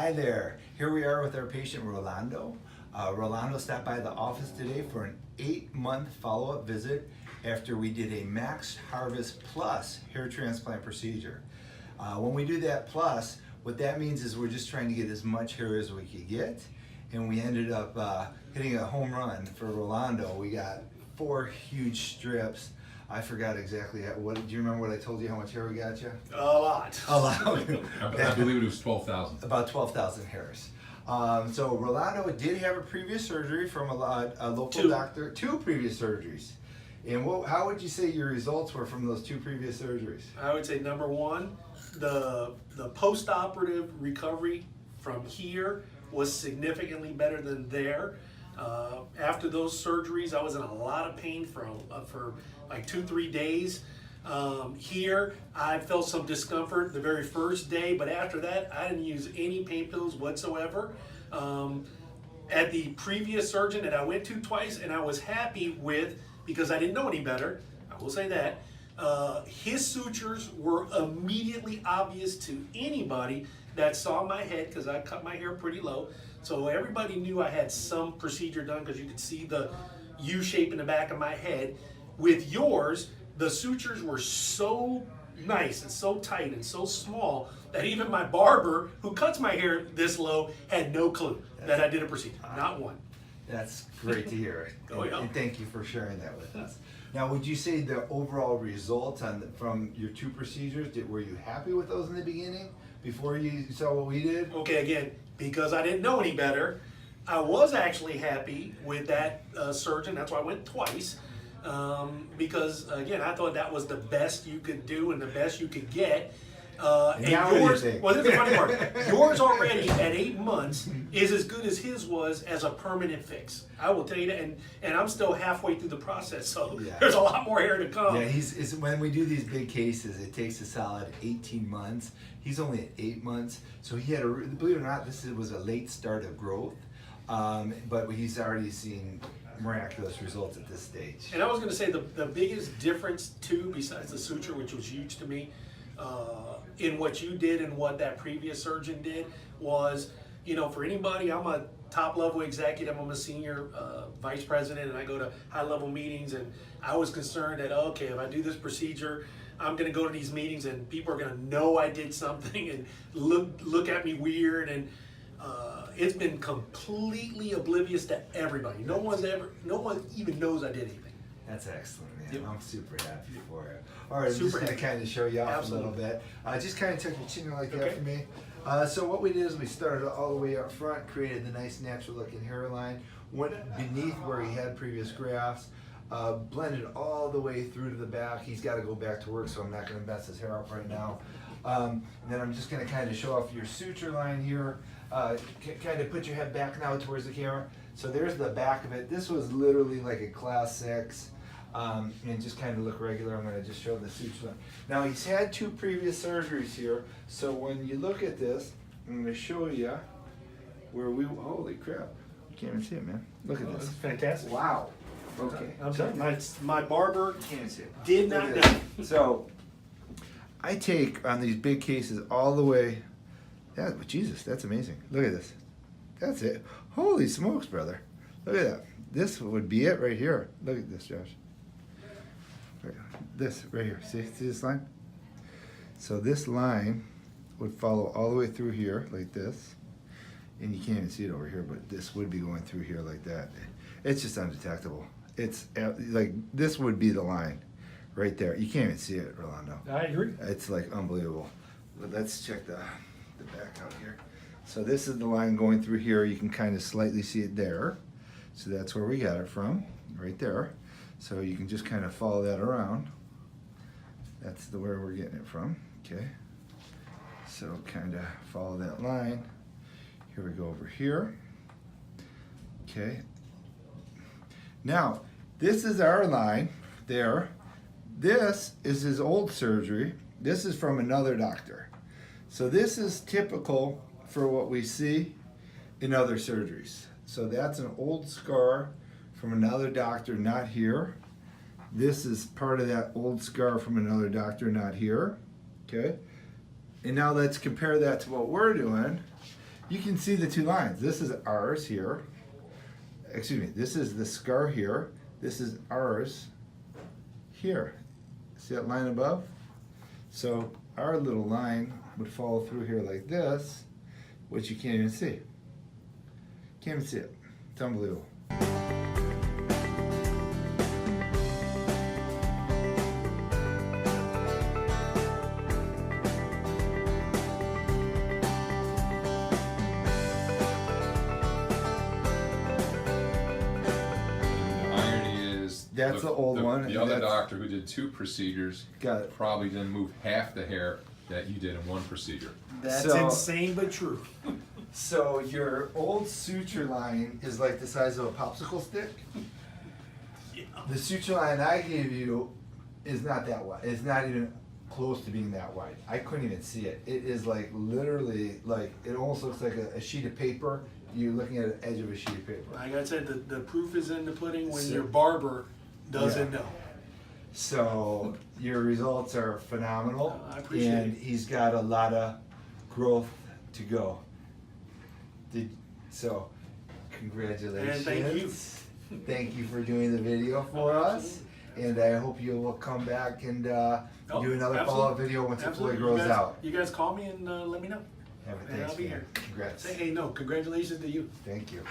Hi there. Here we are with our patient Rolando. Rolando stopped by the office today for an 8-month follow-up visit after we did a Max Harvest Plus hair transplant procedure. When we do that plus, what that means is we're just trying to get as much hair as we could get, and we ended up hitting a home run for Rolando. We got 4 huge strips. I forgot exactly what. Do you remember what I told you? How much hair we got you? A lot. A lot. I believe it was 12,000. About 12,000 hairs. So Rolando did have a previous surgery from a local doctor. 2 previous surgeries. And how would you say your results were from those 2 previous surgeries? I would say number 1, the post-operative recovery from here was significantly better than there. After those surgeries, I was in a lot of pain for like 2-3 days. Here, I felt some discomfort the very first day, but after that, I didn't use any pain pills whatsoever. At the previous surgeon that I went to twice, and I was happy with, because I didn't know any better, I will say that, his sutures were immediately obvious to anybody that saw my head, because I cut my hair pretty low. So everybody knew I had some procedure done, because you could see the U shape in the back of my head. With yours, the sutures were so nice and so tight and so small that even my barber, who cuts my hair this low, had no clue that I did a procedure. Not one. That's great to hear. Oh, yeah. And thank you for sharing that with us. Now, would you say the overall results from your 2 procedures, were you happy with those in the beginning before you saw what we did? Okay, again, because I didn't know any better, I was actually happy with that surgeon. That's why I went twice. Because again, I thought that was the best you could do and the best you could get. And yours, well, this is the funny part. Yours already at 8 months is as good as his was as a permanent fix. I will tell you that, and I'm still halfway through the process, so yeah. There's a lot more hair to come. Yeah, when we do these big cases, it takes a solid 18 months. He's only at 8 months, so he had believe it or not, this was a late start of growth, but he's already seen miraculous results at this stage. And I was going to say the biggest difference too, besides the suture, which was huge to me, in what you did and what that previous surgeon did was, for anybody, I'm a top level executive, I'm a senior vice president, and I go to high level meetings, and I was concerned that, okay, if I do this procedure, I'm going to go to these meetings and people are going to know I did something and look at me weird, and it's been completely oblivious to everybody. No one even knows I did anything. That's excellent, man. Yep. I'm super happy for it. All right, I'm just going to kind of show you off a little bit. Just kind of tuck your chin like that for me. So what we did is we started all the way up front, created the nice natural looking hairline, went beneath where he had previous grafts, blended all the way through to the back. He's got to go back to work, so I'm not going to mess his hair up right now. And then I'm just going to kind of show off your suture line here. Kind of put your head back now towards the camera. So there's the back of it. This was literally like a class 6. And just kind of look regular. I'm going to just show the suture line. Now he's had 2 previous surgeries here. So when you look at this, I'm going to show you where holy crap. You can't even see it, man. Look at this. That's fantastic. Wow. Okay. I'm sorry. My barber Can't see it. did not know. So I take on these big cases all the way. Jesus, that's amazing. Look at this. That's it. Holy smokes, brother. Look at that. This would be it right here. Look at this, Josh. This right here. See this line? So this line would follow all the way through here like this. And you can't even see it over here, but this would be going through here like that. It's just undetectable. It's like this would be the line right there. You can't even see it, Rolando. I agree. It's like unbelievable. But let's check the back out here. So this is the line going through here. You can kind of slightly see it there. So that's where we got it from, right there. So you can just kind of follow that around. That's where we're getting it from, okay? So kind of follow that line. Here we go over here, okay? Now, this is our line there. This is his old surgery. This is from another doctor. So this is typical for what we see in other surgeries. So that's an old scar from another doctor, not here. This is part of that old scar from another doctor, not here, okay? And now let's compare that to what we're doing. you can see the two lines. This is ours here. Excuse me, this is the scar here. This is ours here. See that line above? So our little line would follow through here like this, which you can't even see. Can't even see it. It's unbelievable. That's the old one. The other doctor who did 2 procedures Got it. probably didn't move half the hair that you did in 1 procedure. That's So- insane but true. So your old suture line is like the size of a popsicle stick. Yeah. The suture line I gave you is not that wide. It's not even close to being that wide. I couldn't even see it. It is like literally like, it almost looks like a sheet of paper. You're looking at the edge of a sheet of paper. Like I said, the proof is in the pudding when So- your barber doesn't Yeah. know. So your results are phenomenal. I appreciate and it. he's got a lot of growth to go. So congratulations. And thank you. Thank you for doing the video for us. And I hope you will come back and do another absolutely. follow-up video once it fully Absolutely. grows out. You guys call me and let me know. Have a And I'll thanks, be man. here. Congrats. Say hey, no, congratulations to you. Thank you.